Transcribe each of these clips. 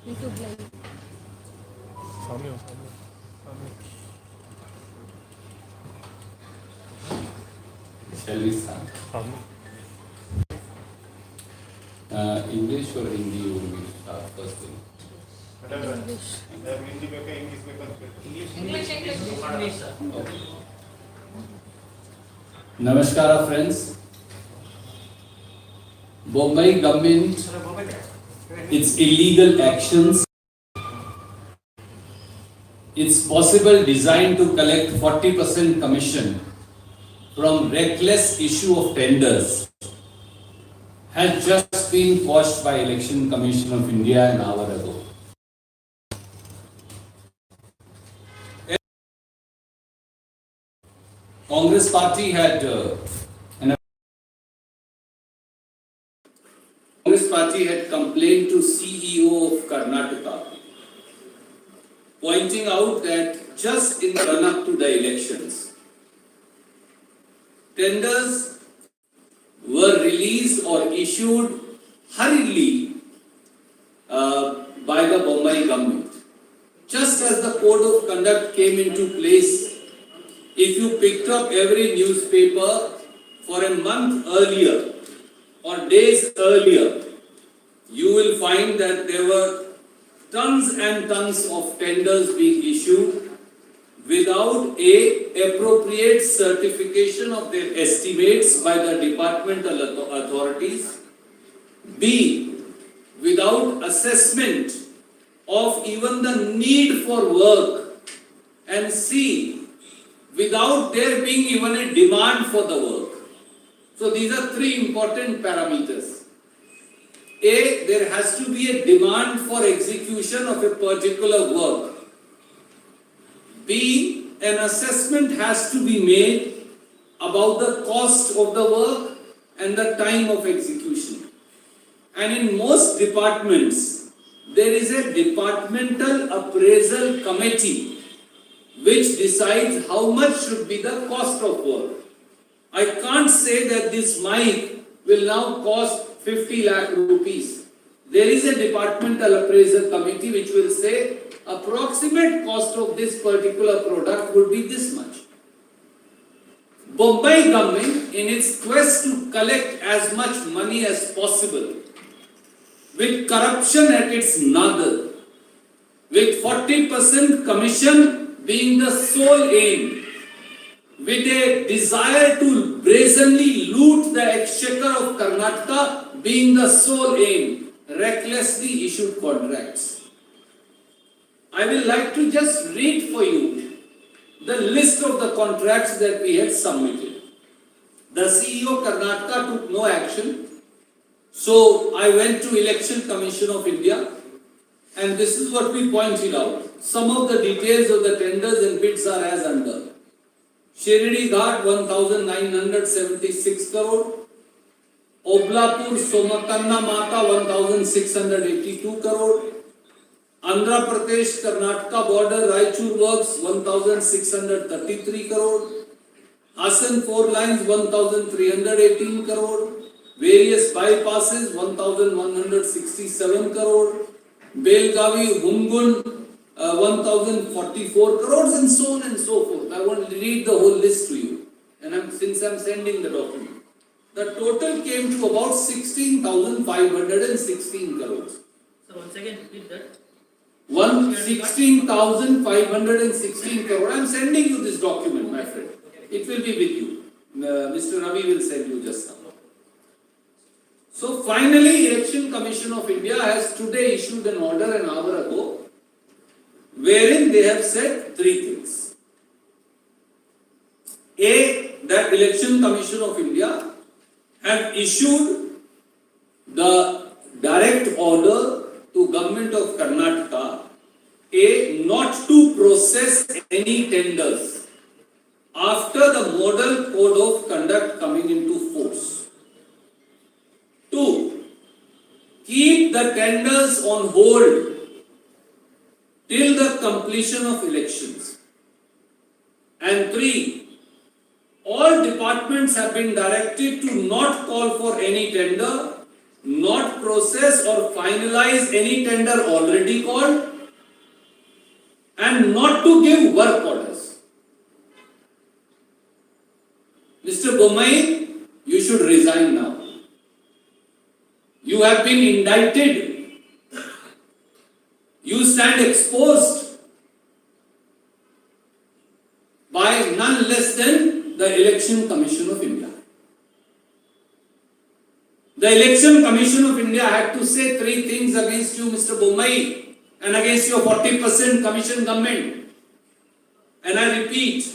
YouTube live. Shall we start? English or Hindi you will start first thing? English. Okay. Namaskar friends. Bombay government, its illegal actions, its possible design to collect 40% commission from reckless issue of tenders has just been quashed by Election Commission of India an hour ago. Congress party had complained to CEO of Karnataka, pointing out that just in run up to the elections, tenders were released or issued hurriedly by the Bombay government. Just as the code of conduct came into place, if you picked up every newspaper for a month earlier or days earlier, you will find that there were tons and tons of tenders being issued without A, appropriate certification of their estimates by the departmental authorities, B, without assessment of even the need for work, and C, without there being even a demand for the work. So these are three important parameters. A, there has to be a demand for execution of a particular work. B, an assessment has to be made about the cost of the work and the time of execution. And in most departments, there is a departmental appraisal committee which decides how much should be the cost of work. I can't say that this mic will now cost 50 lakh rupees. There is a departmental appraisal committee which will say approximate cost of this particular product would be this much. Bombay government, in its quest to collect as much money as possible, with corruption at its nozzle, with 40% commission being the sole aim, with a desire to brazenly loot the exchequer of Karnataka being the sole aim, recklessly issued contracts. I will like to just read for you the list of the contracts that we had submitted. The CEO of Karnataka took no action, so I went to Election Commission of India, and this is what we pointed out. Some of the details of the tenders and bids are as under. Shirdi Ghat 1976 crore, Oblapur Somakanna Mata 1682 crore, Andhra Pradesh Karnataka border Raichur works 1633 crore, Hassan 4 lines 1318 crore, various bypasses 1167 crore, Belgavi Hungun 1044 crores, and so on and so forth. I want to read the whole list to you, and since I'm sending the document, the total came to about 16,516 crores. So once again repeat that. 16,516 crore. I'm sending you this document, my friend. It will be with you. Mr. Ravi will send you just now. So finally, Election Commission of India has today issued an order an hour ago, wherein they have said three things. A, that Election Commission of India have issued the direct order to Government of Karnataka, A, not to process any tenders after the Model Code of Conduct coming into force. 2, keep the tenders on hold till the completion of elections. And 3, all departments have been directed to not call for any tender, not process or finalize any tender already called, and not to give work orders. Mr. Bommai, you should resign now. You have been indicted. You stand exposed by none less than the Election Commission of India. The Election Commission of India had to say 3 things against you, Mr. Bommai, and against your 40% commission government. And I repeat,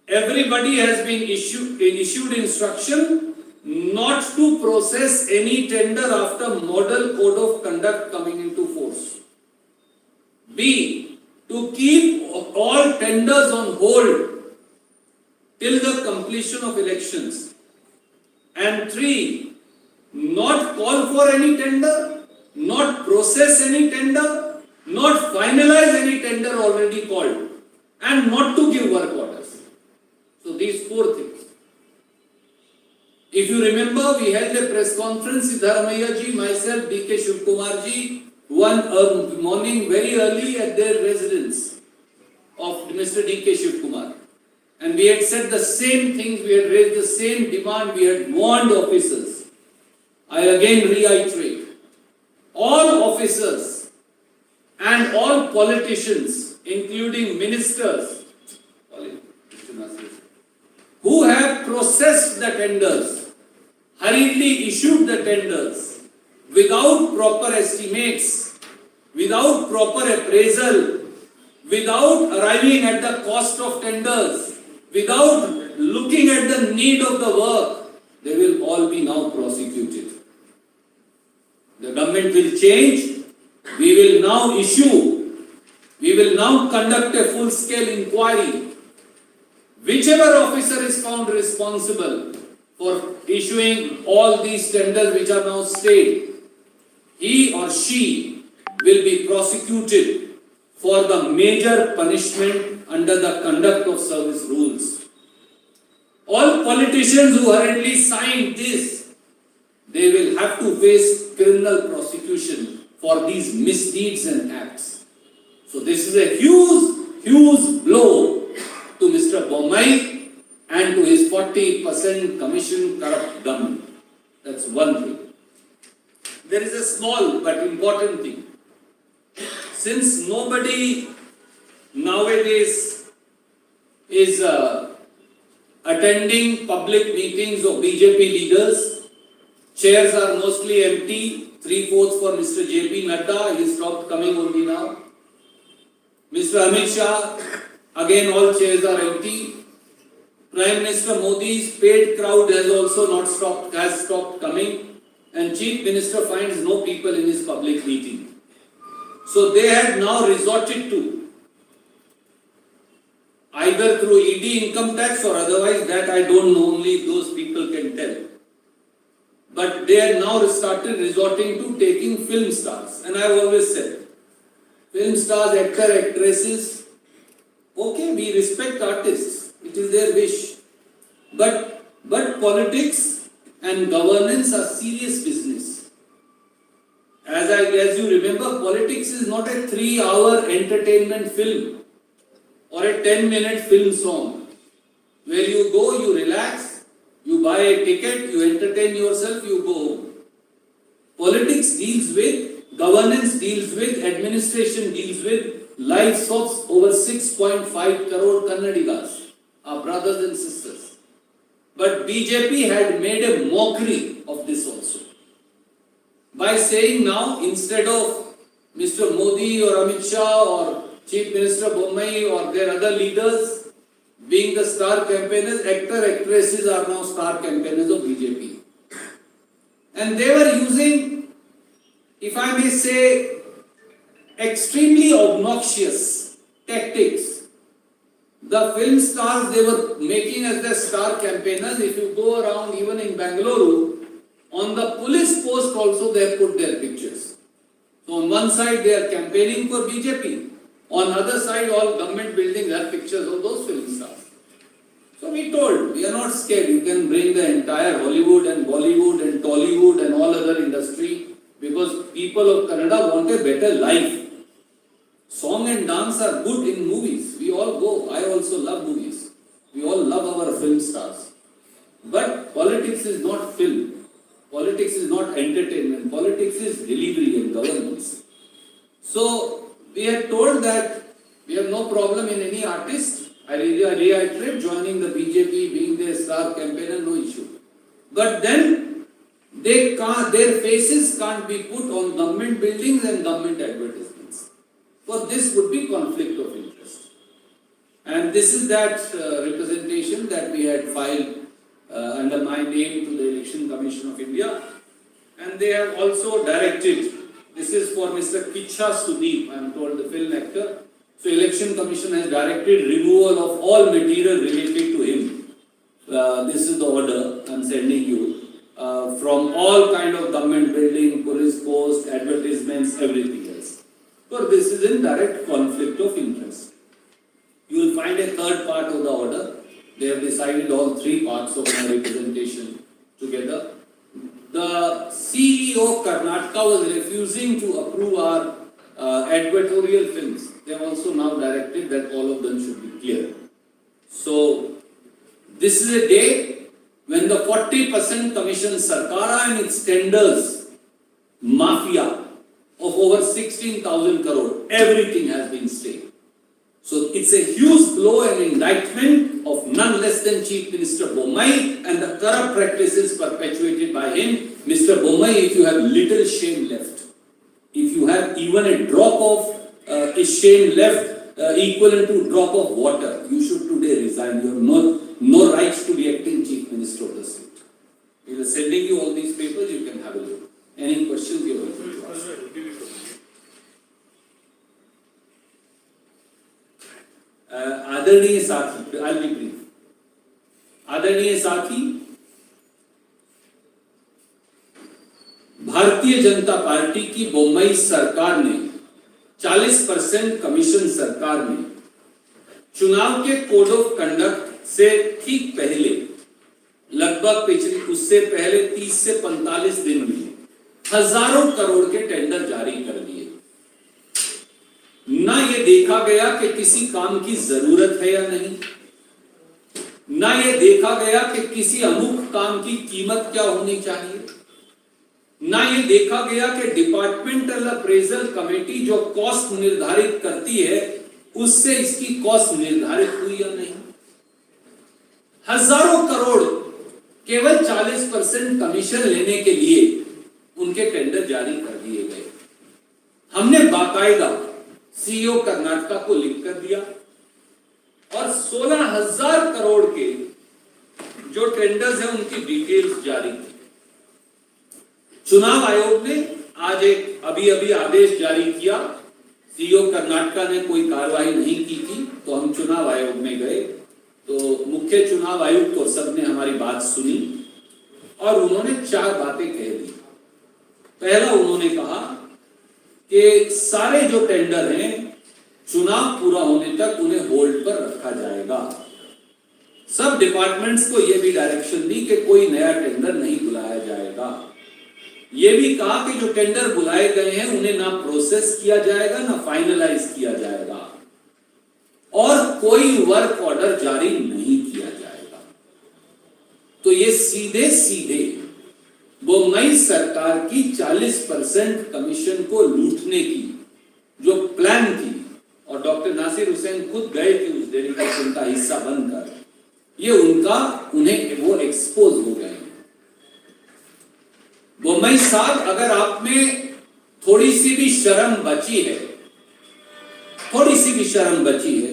everybody has been issued instruction not to process any tender after model code of conduct coming into force. B, to keep all tenders on hold till the completion of elections. And 3, not call for any tender, not process any tender, not finalize any tender already called, and not to give work orders. So these 4 things. If you remember, we held a press conference, Siddharamaiah ji, myself, DK Shivkumar ji, one morning very early at their residence of Mr. DK Shivkumar. And we had said the same things, we had raised the same demand, we had warned officers. I again reiterate, all officers and all politicians, including ministers, who have processed the tenders, hurriedly issued the tenders, without proper estimates, without proper appraisal, without arriving at the cost of tenders, without looking at the need of the work, they will all be now prosecuted. The government will change. We will now conduct a full-scale inquiry. Whichever officer is found responsible for issuing all these tenders which are now stayed, he or she will be prosecuted for the major punishment under the conduct of service rules. All politicians who hurriedly signed this, they will have to face criminal prosecution for these misdeeds and acts. So this is a huge blow to Mr. Bommai and to his 40% commission corrupt government. That's one thing. There is a small but important thing. Since nobody nowadays is attending public meetings of BJP leaders, chairs are mostly empty, 3/4 for Mr. JP Nadda, he stopped coming only now. Mr. Amit Shah, again all chairs are empty. Prime Minister Modi's paid crowd has stopped coming, and Chief Minister finds no people in his public meeting. So they had now resorted to, either through ED income tax or otherwise, that I don't know, only those people can tell. But they have now started resorting to taking film stars. And I have always said, film stars, actresses, okay, we respect artists, it is their wish. But politics and governance are serious business. As you remember, politics is not a 3-hour entertainment film or a 10-minute film song where you go, you relax, you buy a ticket, you entertain yourself, you go home. Politics deals with, governance deals with, administration deals with lives of over 6.5 crore Kannadigas, our brothers and sisters. But BJP had made a mockery of this also, by saying now, instead of Mr. Modi or Amit Shah or Chief Minister Bommai or their other leaders being the star campaigners, actresses are now star campaigners of BJP. And they were using, if I may say, extremely obnoxious tactics. The film stars they were making as their star campaigners, if you go around even in Bangalore, on the police post also they have put their pictures. So on one side they are campaigning for BJP, on the other side all government buildings have pictures of those film stars. So we told, we are not scared. You can bring the entire Hollywood and Bollywood and Tollywood and all other industry because people of Kannada want a better life. Song and dance are good in movies. We all go. I also love movies. We all love our film stars. But politics is not film. Politics is not entertainment. Politics is delivery and governance. So we had told that we have no problem in any artist. I reiterate, joining the BJP, being their star campaigner, no issue. But then they can't, their faces can't be put on government buildings and government advertisements. For this would be conflict of interest. And this is that representation that we had filed under my name to the Election Commission of India. And they have also directed, this is for Mr. Kicha Sudeep, I am told, the film actor. So Election Commission has directed removal of all material related to him. This is the order I am sending you. From all kind of government building, police post, advertisements, everything else. So this is in direct conflict of interest. You will find a third part of the order. They have decided all three parts of my representation together. The CEO of Karnataka was refusing to approve our advertorial films. They have also now directed that all of them should be clear. So, this is a day when the 40% commission Sarkara and its tenders, mafia of over 16,000 crore, everything has been stayed. So, it's a huge blow and indictment of none less than Chief Minister Bommai and the corrupt practices perpetuated by him. Mr. Bommai, if you have little shame left, if you have even a drop of shame left, equivalent to a drop of water, you should today resign. You have no rights to be acting Chief Minister of the state. We are sending you all these papers, you can have a look. Any questions you are welcome to ask. आदरणीय साथी, I'll be brief. आदरणीय साथी, Bharatiya Janata party की बोम्बई सरकार ने 40% commission सरकार ने चुनाव के कोड ऑफ कंडक्ट से ठीक पहले, लगभग पिछले उससे पहले 30 से 45 दिन में हजारों करोड़ के टेंडर जारी कर दिए। ना ये देखा गया कि किसी काम की जरूरत है या नहीं, ना ये देखा गया कि किसी अमुक काम की कीमत क्या होनी चाहिए, ना ये देखा गया कि डिपार्टमेंटल अप्रेजल कमेटी जो कॉस्ट निर्धारित करती है उससे इसकी कॉस्ट निर्धारित हुई या नहीं। हजारों करोड़ केवल 40% कमीशन लेने के लिए उनके टेंडर जारी कर दिए गए। हमने बाकायदा सीईओ कर्नाटका को लिख कर दिया और 16,000 करोड़ के जो टेंडर्स हैं उनकी डिटेल्स जारी की। चुनाव आयोग ने आज एक अभी आदेश जारी किया। सीईओ कर्नाटका ने कोई कार्रवाई नहीं की थी, तो हम चुनाव आयोग में गए, तो मुख्य चुनाव आयुक्त तो सबने हमारी बात सुनी और उन्होंने 4 बातें कह दी। पहला, उन्होंने कहा कि सारे जो टेंडर हैं चुनाव पूरा होने तक उन्हें होल्ड पर रखा जाएगा। सब डिपार्टमेंट्स को यह भी डायरेक्शन दी कि कोई नया टेंडर नहीं बुलाया जाएगा। ये भी कहा कि जो टेंडर बुलाए गए हैं उन्हें ना प्रोसेस किया जाएगा ना फाइनलाइज किया जाएगा और कोई वर्क ऑर्डर जारी नहीं किया जाएगा। तो ये सीधे सीधे बोम्बई सरकार की 40% कमीशन को लूटने की जो प्लान थी, और डॉक्टर नासिर हुसैन खुद गए थे उस डेलीगेशन का हिस्सा बनकर, ये उन्हें वो एक्सपोज हो गए। बोम्बई साहब, अगर आप में थोड़ी सी भी शर्म बची है,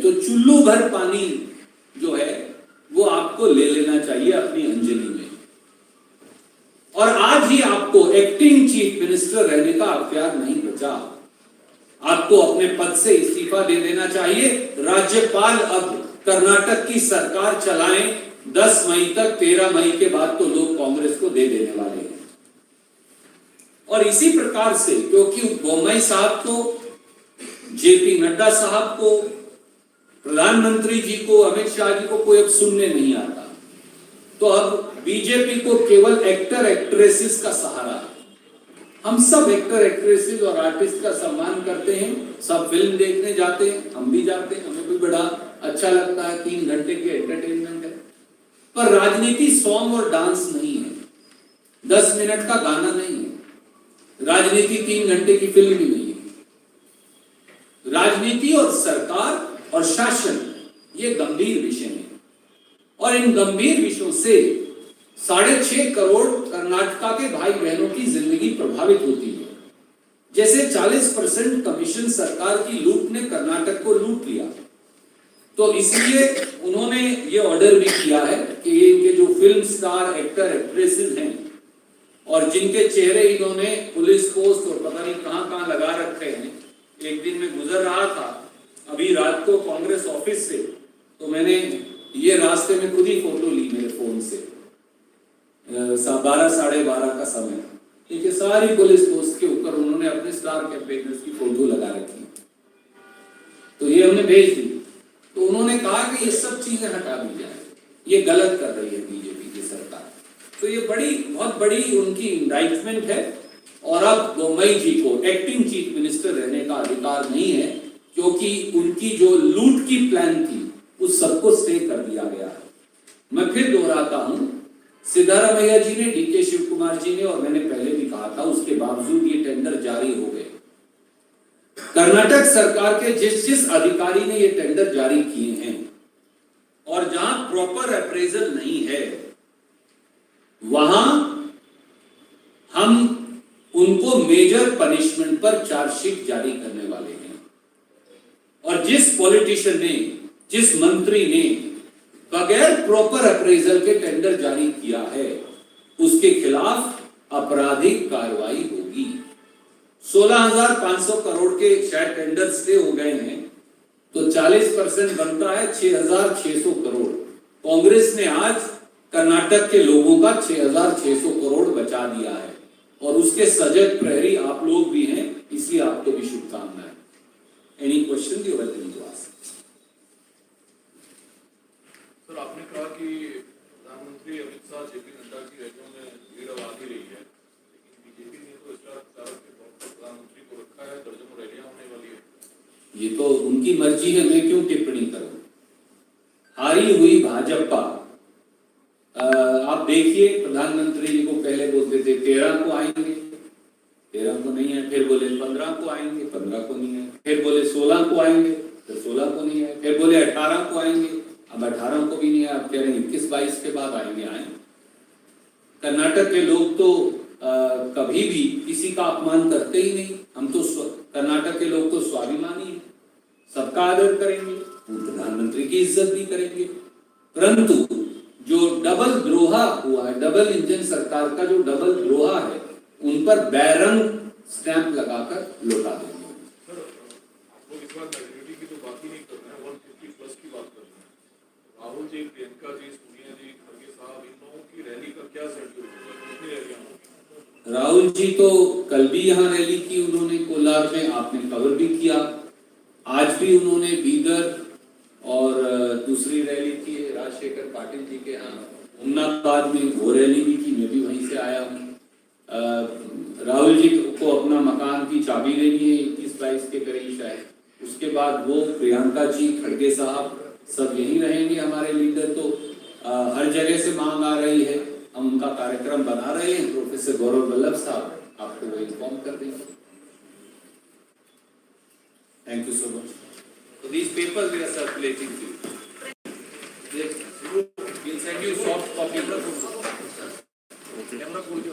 तो चुल्लू भर पानी जो है वो आपको ले लेना चाहिए अपनी अंजलि में और आज ही आपको एक्टिंग चीफ मिनिस्टर रहने का अख्तियार नहीं बचा। आपको अपने पद से इस्तीफा दे देना चाहिए। राज्यपाल अब कर्नाटक की सरकार चलाएं 10 मई तक, 13 मई के बाद तो लोग कांग्रेस को दे देने वाले हैं। और इसी प्रकार से, क्योंकि बोम्बई साहब को, जेपी नड्डा साहब को प्रधानमंत्री जी को, अमित शाह जी को कोई अब सुनने नहीं आता। तो अब बीजेपी को केवल एक्टर एक्ट्रेसेस का सहारा है। हम सब एक्टर एक्ट्रेसेस और आर्टिस्ट का सम्मान करते हैं, सब फिल्म देखने जाते हैं, हम भी जाते हैं, हमें भी बड़ा अच्छा लगता है, 3 घंटे की एंटरटेनमेंट है। पर राजनीति सॉन्ग और डांस नहीं है, 10 मिनट का गाना नहीं है, राजनीति 3 घंटे की फिल्म भी नहीं है। राजनीति और सरकार और शासन ये गंभीर विषय हैं, और इन गंभीर विषयों से 6.5 करोड़ कर्नाटका के भाई बहनों की जिंदगी प्रभावित होती है। जैसे 40% कमीशन सरकार की लूट ने कर्नाटक को लूट लिया, तो इसलिए उन्होंने ये ऑर्डर भी किया है कि ये इनके जो फिल्म स्टार एक्टर एक्ट्रेसेस हैं और जिनके चेहरे इन्होंने पुलिस पोस्ट और पता नहीं कहां कहां लगा रखे हैं। एक दिन मैं गुजर रहा था अभी रात को कांग्रेस ऑफिस से, तो मैंने ये रास्ते में खुद ही फोटो ली मेरे फोन से, 12 साढ़े 12 का समय, ठीक है। सारी पुलिस पोस्ट के ऊपर उन्होंने अपने स्टार कैंपेनर्स की फोटो लगा रखी, तो ये हमने भेज दी। तो उन्होंने कहा कि ये सब चीजें हटा दी जाए, ये गलत कर रही है बीजेपी की सरकार। तो ये बहुत बड़ी उनकी इंडाइटमेंट है, और अब बोम्मई जी को एक्टिंग चीफ मिनिस्टर रहने का अधिकार नहीं है, क्योंकि उनकी जो लूट की प्लान थी उस सबको स्टे कर दिया गया है। मैं फिर दोहराता हूं, सिद्धारमैया जी ने, डीके शिव कुमार जी ने, और मैंने पहले भी कहा था, उसके बावजूद ये टेंडर जारी हो गए। कर्नाटक सरकार के जिस अधिकारी ने ये टेंडर जारी किए हैं और जहां प्रॉपर अप्रेजल नहीं है, वहां हम उनको मेजर पनिशमेंट पर चार्जशीट जारी करने वाले हैं। और जिस पॉलिटिशियन ने, जिस मंत्री ने बगैर प्रॉपर अप्रेजल के टेंडर जारी किया है, उसके खिलाफ आपराधिक कार्रवाई होगी। 16,500 करोड़ के शायद टेंडर स्टे हो गए हैं, तो 40% बनता है 6,600 करोड़। कांग्रेस ने आज कर्नाटक के लोगों का 6,600 करोड़ बचा दिया है, और उसके सजग प्रहरी आप लोग भी हैं, इसलिए आपको भी शुभकामनाएं। Any question you welcome to ask. Sir, आपने कहा कि प्रधानमंत्री अमित शाह, जेपी नड्डा की रैलियों में भीड़ अब आ ही रही है, लेकिन बीजेपी ने तो स्टार प्रचारक के तौर पर प्रधानमंत्री को रखा है, दर्जनों रैलियां होने वाली है। ये तो उनकी मर्जी है, मैं क्यों टिप्पणी करूं। हारी हुई भाजपा, आप देखिए प्रधानमंत्री जी को पहले बोलते थे 13 को आएंगे, 13 को नहीं है, फिर बोले 15 को आएंगे, 15 को नहीं है, फिर बोले 16 को आएंगे, फिर 16 को नहीं है, फिर बोले 18 को आएंगे, अब 18 को भी नहीं है, आप कह रहे हैं 21-22 के बाद आएंगे। कर्नाटक के लोग तो कभी भी किसी का अपमान करते ही नहीं। हम तो कर्नाटक के लोग तो स्वाभिमानी है, सबका आदर करेंगे, प्रधानमंत्री की इज्जत भी करेंगे। परंतु जो डबल द्रोहा हुआ है, डबल इंजन सरकार का जो डबल द्रोहा है, उन पर बैरंग स्टैंप लगाकर लौटा देंगे। सर, वो इस बार मैजोरिटी की तो बात ही नहीं कर रहे हैं, 150+ की बात कर रहे हैं। राहुल जी, प्रियंका जी, सोनिया जी, खड़गे साहब, इन लोगों की रैली का क्या शेड्यूल होगा, कितनी रैलियां होंगी? राहुल जी तो कल भी यहाँ रैली की उन्होंने कोलार में, आपने कवर भी किया। आज भी उन्होंने बीदर और दूसरी रैली की राजशेखर पाटिल जी के यहाँ उमनाबाद में, वो रैली भी की, मैं भी वहीं से आया हूँ। राहुल जी को अपना मकान की चाबी लेनी है 21-22 के करीब शायद, उसके बाद वो प्रियंका जी, खड़गे साहब सब यहीं रहेंगे। हमारे लीडर तो हर जगह से मांग आ रही है, हम उनका कार्यक्रम बना रहे हैं। प्रोफेसर गौरव वल्लभ साहब आपको वो इन्फॉर्म कर देंगे। Thank you so much. So these papers we are circulating to you. We'll send you soft copy. Camera खोल के